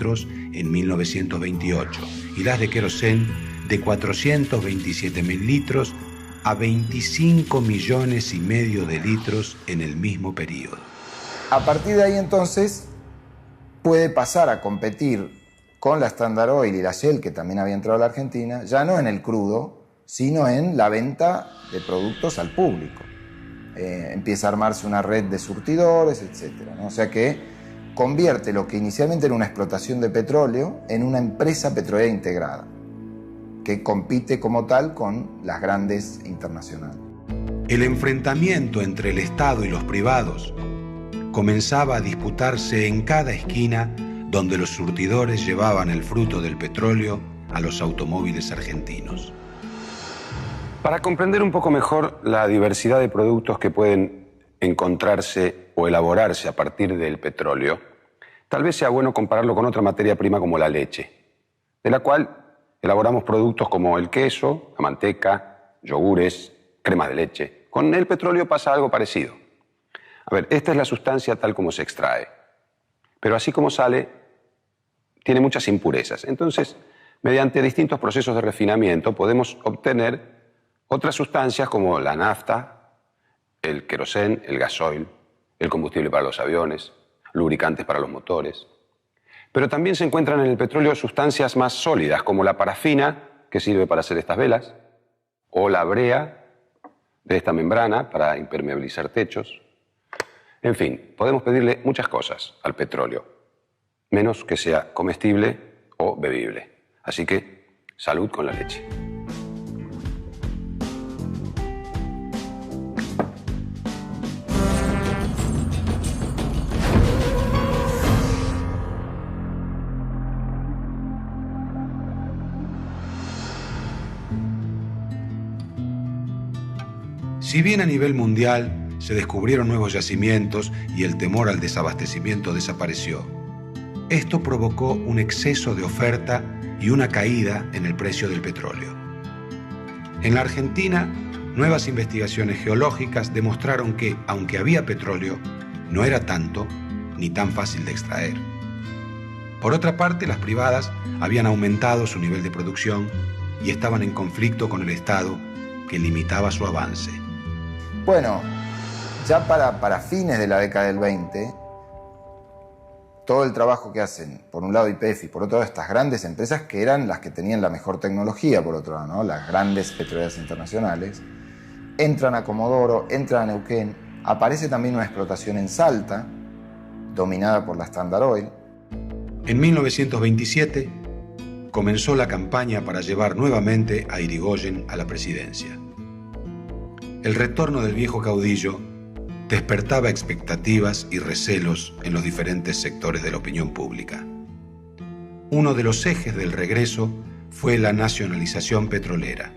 en 1928 y las de querosén de 427.000 litros a 25,5 millones de litros en el mismo periodo. A partir de ahí entonces puede pasar a competir con la Standard Oil y la Shell, que también había entrado a la Argentina, ya no en el crudo, sino en la venta de productos al público. Empieza a armarse una red de surtidores, etc., ¿no? O sea que convierte lo que inicialmente era una explotación de petróleo en una empresa petrolera integrada, que compite como tal con las grandes internacionales. El enfrentamiento entre el Estado y los privados comenzaba a disputarse en cada esquina donde los surtidores llevaban el fruto del petróleo a los automóviles argentinos. Para comprender un poco mejor la diversidad de productos que pueden encontrarse o elaborarse a partir del petróleo, tal vez sea bueno compararlo con otra materia prima como la leche, de la cual elaboramos productos como el queso, la manteca, yogures, cremas de leche. Con el petróleo pasa algo parecido. A ver, esta es la sustancia tal como se extrae, pero así como sale, tiene muchas impurezas. Entonces, mediante distintos procesos de refinamiento podemos obtener otras sustancias como la nafta, el querosén, el gasoil, el combustible para los aviones, lubricantes para los motores. Pero también se encuentran en el petróleo sustancias más sólidas, como la parafina, que sirve para hacer estas velas, o la brea de esta membrana para impermeabilizar techos. En fin, podemos pedirle muchas cosas al petróleo, menos que sea comestible o bebible. Así que, salud con la leche. Si bien a nivel mundial se descubrieron nuevos yacimientos y el temor al desabastecimiento desapareció, esto provocó un exceso de oferta y una caída en el precio del petróleo. En la Argentina, nuevas investigaciones geológicas demostraron que, aunque había petróleo, no era tanto ni tan fácil de extraer. Por otra parte, las privadas habían aumentado su nivel de producción y estaban en conflicto con el Estado, que limitaba su avance. Bueno, ya para fines de la década del 20, todo el trabajo que hacen, por un lado YPF y por otro lado estas grandes empresas, que eran las que tenían la mejor tecnología, por otro lado, ¿no? Las grandes petroleras internacionales, entran a Comodoro, entran a Neuquén, aparece también una explotación en Salta, dominada por la Standard Oil. En 1927 comenzó la campaña para llevar nuevamente a Irigoyen a la presidencia. El retorno del viejo caudillo despertaba expectativas y recelos en los diferentes sectores de la opinión pública. Uno de los ejes del regreso fue la nacionalización petrolera.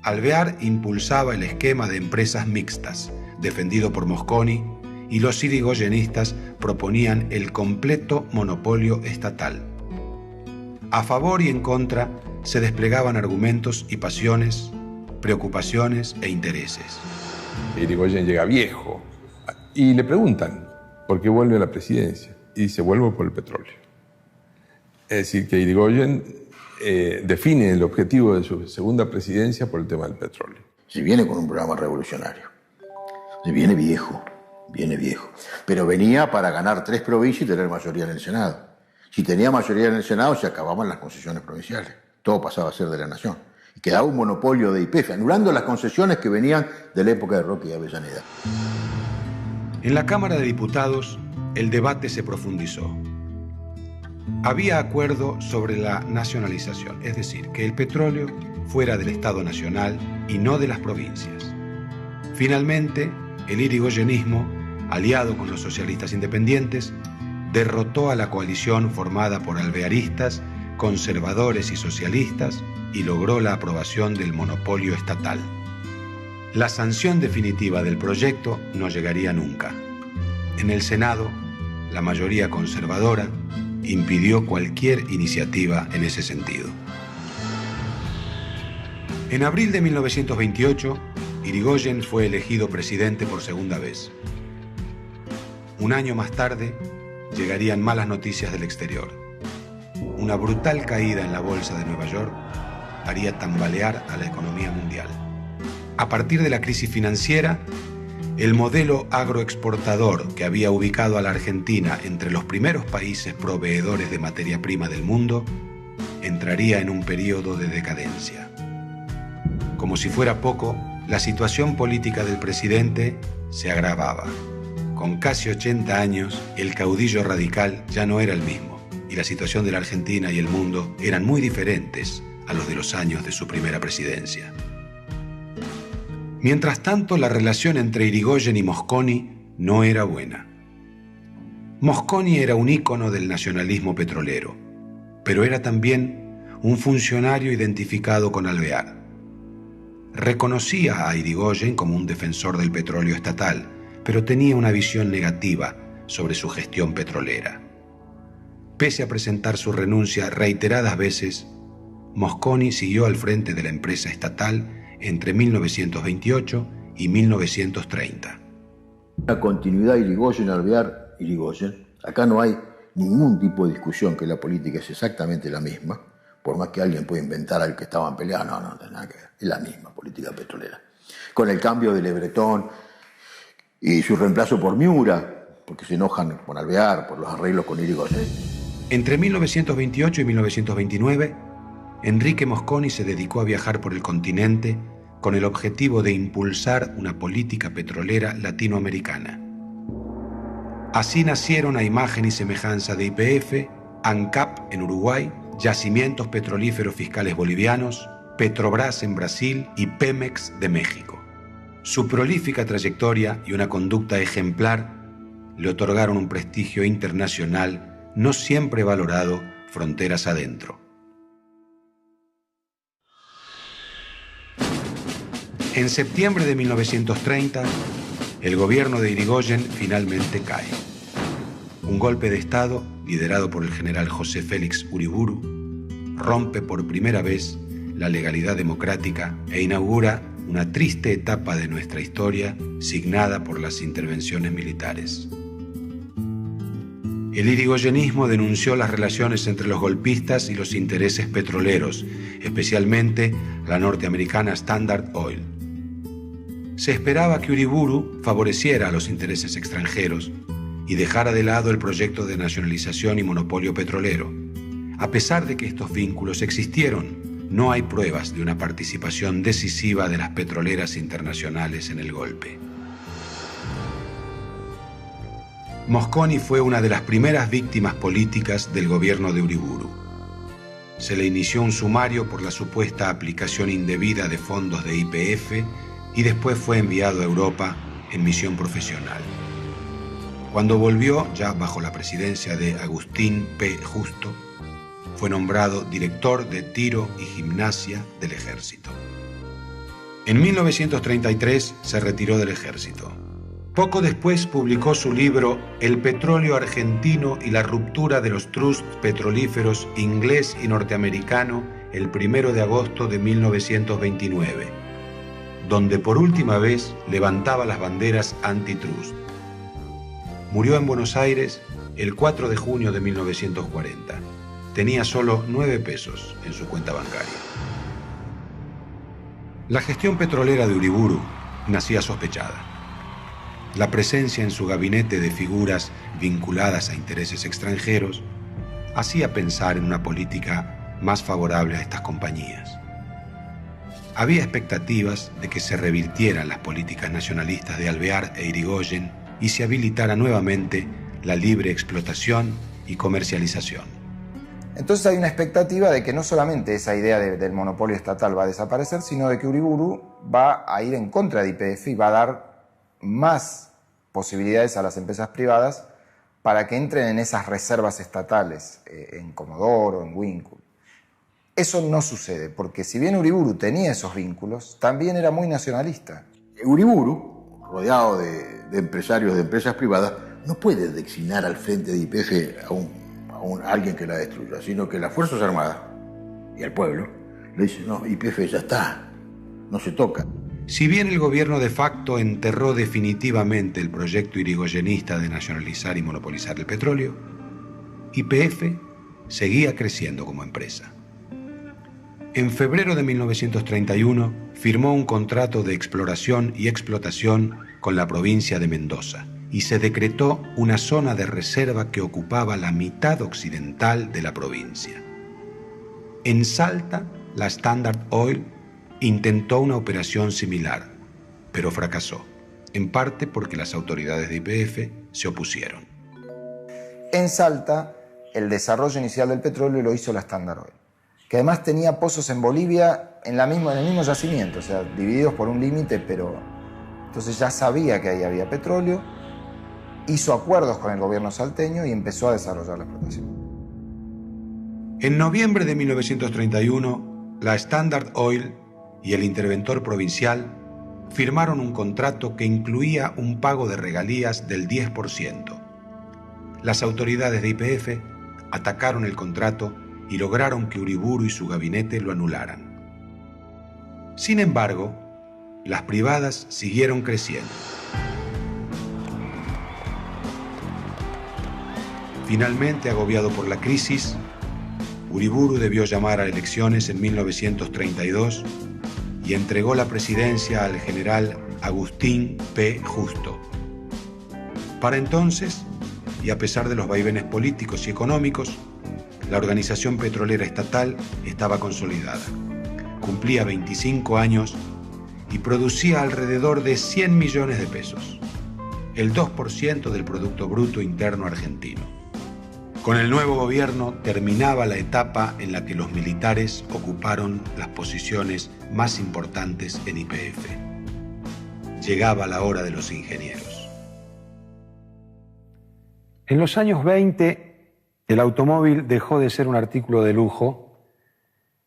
Alvear impulsaba el esquema de empresas mixtas, defendido por Mosconi, y los irigoyenistas proponían el completo monopolio estatal. A favor y en contra se desplegaban argumentos y pasiones, preocupaciones e intereses. Irigoyen llega viejo y le preguntan por qué vuelve a la presidencia y dice: vuelvo por el petróleo. Es decir, que Irigoyen define el objetivo de su segunda presidencia por el tema del petróleo. Si viene con un programa revolucionario, si viene viejo, pero venía para ganar 3 provincias y tener mayoría en el Senado. Si tenía mayoría en el Senado se acababan las concesiones provinciales, todo pasaba a ser de la nación. Y quedaba un monopolio de YPF, anulando las concesiones que venían de la época de Roque y Avellaneda. En la Cámara de Diputados, el debate se profundizó. Había acuerdo sobre la nacionalización, es decir, que el petróleo fuera del Estado Nacional y no de las provincias. Finalmente, el irigoyenismo, aliado con los socialistas independientes, derrotó a la coalición formada por alvearistas, conservadores y socialistas y logró la aprobación del monopolio estatal. La sanción definitiva del proyecto no llegaría nunca. En el Senado, la mayoría conservadora impidió cualquier iniciativa en ese sentido. En abril de 1928, Irigoyen fue elegido presidente por segunda vez. Un año más tarde, llegarían malas noticias del exterior. una brutal caída en la bolsa de Nueva York haría tambalear a la economía mundial. A partir de la crisis financiera, el modelo agroexportador que había ubicado a la Argentina entre los primeros países proveedores de materia prima del mundo entraría en un periodo de decadencia. Como si fuera poco, la situación política del presidente se agravaba. Con casi 80 años, el caudillo radical ya no era el mismo, y la situación de la Argentina y el mundo eran muy diferentes a los de los años de su primera presidencia. Mientras tanto, la relación entre Irigoyen y Mosconi no era buena. Mosconi era un ícono del nacionalismo petrolero, pero era también un funcionario identificado con Alvear. Reconocía a Irigoyen como un defensor del petróleo estatal, pero tenía una visión negativa sobre su gestión petrolera. Pese a presentar su renuncia reiteradas veces, Mosconi siguió al frente de la empresa estatal entre 1928 y 1930. La continuidad Irigoyen, acá no hay ningún tipo de discusión que la política es exactamente la misma, por más que alguien pueda inventar al que estaban peleando, no tiene nada que ver, es la misma política petrolera. Con el cambio de Le Breton y su reemplazo por Miura, porque se enojan con Alvear por los arreglos con Irigoyen. Entre 1928 y 1929, Enrique Mosconi se dedicó a viajar por el continente con el objetivo de impulsar una política petrolera latinoamericana. Así nacieron a imagen y semejanza de YPF, ANCAP en Uruguay, Yacimientos Petrolíferos Fiscales Bolivianos, Petrobras en Brasil y Pemex de México. Su prolífica trayectoria y una conducta ejemplar le otorgaron un prestigio internacional no siempre valorado fronteras adentro. En septiembre de 1930, el gobierno de Irigoyen finalmente cae. Un golpe de Estado, liderado por el general José Félix Uriburu, rompe por primera vez la legalidad democrática e inaugura una triste etapa de nuestra historia signada por las intervenciones militares. El irigoyenismo denunció las relaciones entre los golpistas y los intereses petroleros, especialmente la norteamericana Standard Oil. Se esperaba que Uriburu favoreciera a los intereses extranjeros y dejara de lado el proyecto de nacionalización y monopolio petrolero. A pesar de que estos vínculos existieron, no hay pruebas de una participación decisiva de las petroleras internacionales en el golpe. Mosconi fue una de las primeras víctimas políticas del gobierno de Uriburu. Se le inició un sumario por la supuesta aplicación indebida de fondos de YPF y después fue enviado a Europa en misión profesional. Cuando volvió, ya bajo la presidencia de Agustín P. Justo, fue nombrado director de tiro y gimnasia del ejército. En 1933 se retiró del ejército. Poco después publicó su libro El petróleo argentino y la ruptura de los trusts petrolíferos inglés y norteamericano el 1 de agosto de 1929, donde por última vez levantaba las banderas antitrust. Murió en Buenos Aires el 4 de junio de 1940. Tenía solo 9 pesos en su cuenta bancaria. La gestión petrolera de Uriburu nacía sospechada. La presencia en su gabinete de figuras vinculadas a intereses extranjeros hacía pensar en una política más favorable a estas compañías. Había expectativas de que se revirtieran las políticas nacionalistas de Alvear e Irigoyen y se habilitara nuevamente la libre explotación y comercialización. Entonces hay una expectativa de que no solamente esa idea del monopolio estatal va a desaparecer, sino de que Uriburu va a ir en contra de YPF y va a dar más posibilidades a las empresas privadas para que entren en esas reservas estatales, en Comodoro, en Winkle. Eso no sucede, porque si bien Uriburu tenía esos vínculos, también era muy nacionalista. Uriburu, rodeado de empresarios de empresas privadas, no puede designar al frente de YPF a alguien que la destruya, sino que las Fuerzas Armadas y al pueblo le dicen, no, YPF ya está, no se toca. Si bien el gobierno de facto enterró definitivamente el proyecto irigoyenista de nacionalizar y monopolizar el petróleo, YPF seguía creciendo como empresa. En febrero de 1931 firmó un contrato de exploración y explotación con la provincia de Mendoza y se decretó una zona de reserva que ocupaba la mitad occidental de la provincia. En Salta, la Standard Oil intentó una operación similar, pero fracasó, en parte porque las autoridades de YPF se opusieron. En Salta, el desarrollo inicial del petróleo lo hizo la Standard Oil, que además tenía pozos en Bolivia en el mismo yacimiento, o sea, divididos por un límite, pero entonces ya sabía que ahí había petróleo, hizo acuerdos con el gobierno salteño y empezó a desarrollar la explotación. En noviembre de 1931, la Standard Oil y el interventor provincial firmaron un contrato que incluía un pago de regalías del 10%. Las autoridades de YPF atacaron el contrato y lograron que Uriburu y su gabinete lo anularan. Sin embargo, las privadas siguieron creciendo. Finalmente, agobiado por la crisis, Uriburu debió llamar a elecciones en 1932 y entregó la presidencia al general Agustín P. Justo. Para entonces, y a pesar de los vaivenes políticos y económicos, la organización petrolera estatal estaba consolidada. Cumplía 25 años y producía alrededor de 100 millones de pesos, el 2% del Producto Bruto Interno argentino. Con el nuevo gobierno terminaba la etapa en la que los militares ocuparon las posiciones más importantes en YPF. Llegaba la hora de los ingenieros. En los años 20, el automóvil dejó de ser un artículo de lujo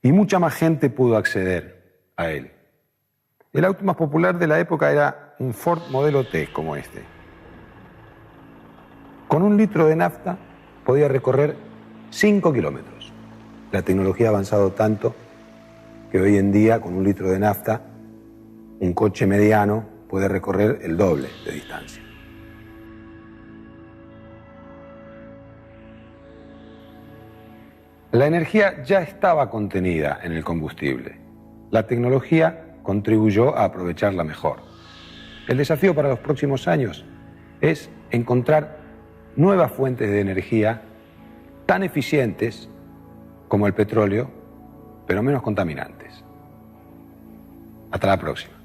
y mucha más gente pudo acceder a él. El auto más popular de la época era un Ford Modelo T como este. Con 1 litro de nafta podía recorrer 5 kilómetros. La tecnología ha avanzado tanto que hoy en día, con 1 litro de nafta, un coche mediano puede recorrer el doble de distancia. La energía ya estaba contenida en el combustible. La tecnología contribuyó a aprovecharla mejor. El desafío para los próximos años es encontrar nuevas fuentes de energía tan eficientes como el petróleo, pero menos contaminantes. Hasta la próxima.